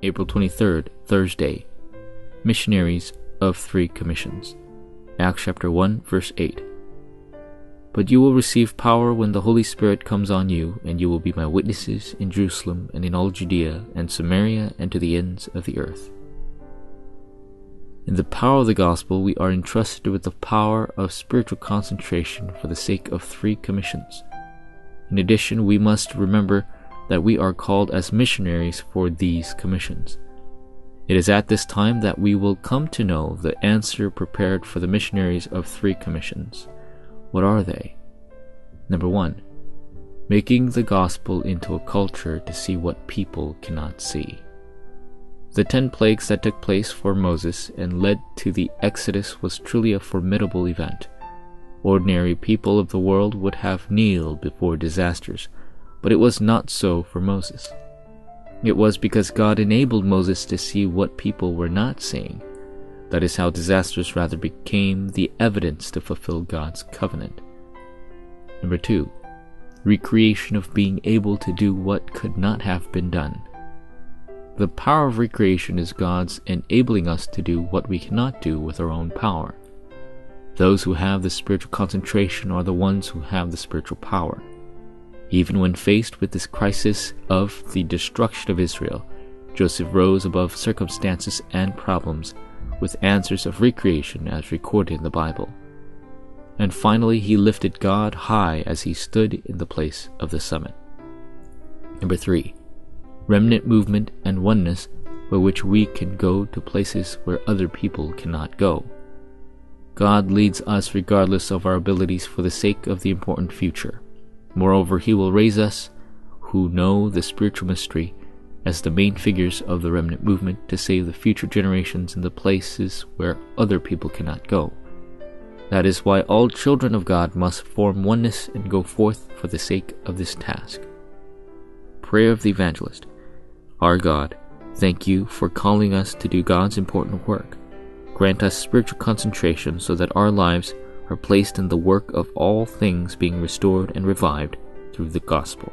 April 23rd, Thursday. Missionaries of 3 Commissions. Acts chapter 1, verse 8. But you will receive power when the Holy Spirit comes on you, and you will be my witnesses in Jerusalem and in all Judea and Samaria and to the ends of the earth. In the power of the gospel, we are entrusted with the power of spiritual concentration for the sake of 3 commissions. In addition, we must remember that we are called as missionaries for these commissions. It is at this time that we will come to know the answer prepared for the missionaries of 3 commissions. What are they? Number 1, making the gospel into a culture to see what people cannot see. The 10 plagues that took place for Moses and led to the Exodus was truly a formidable event. Ordinary people of the world would have kneeled before disasters, but it was not so for Moses. It was because God enabled Moses to see what people were not seeing. That is how disasters rather became the evidence to fulfill God's covenant. Number 2, recreation of being able to do what could not have been done. The power of recreation is God's enabling us to do what we cannot do with our own power. Those who have the spiritual concentration are the ones who have the spiritual power. Even when faced with this crisis of the destruction of Israel, Joseph rose above circumstances and problems with answers of recreation as recorded in the Bible. And finally, he lifted God high as he stood in the place of the summit. Number 3, remnant movement and oneness by which we can go to places where other people cannot go. God leads us regardless of our abilities for the sake of the important future. Moreover, he will raise us, who know the spiritual mystery, as the main figures of the remnant movement to save the future generations in the places where other people cannot go. That is why all children of God must form oneness and go forth for the sake of this task. Prayer of the Evangelist. Our God, thank you for calling us to do God's important work. Grant us spiritual concentration so that our lives are placed in the work of all things being restored and revived through the gospel.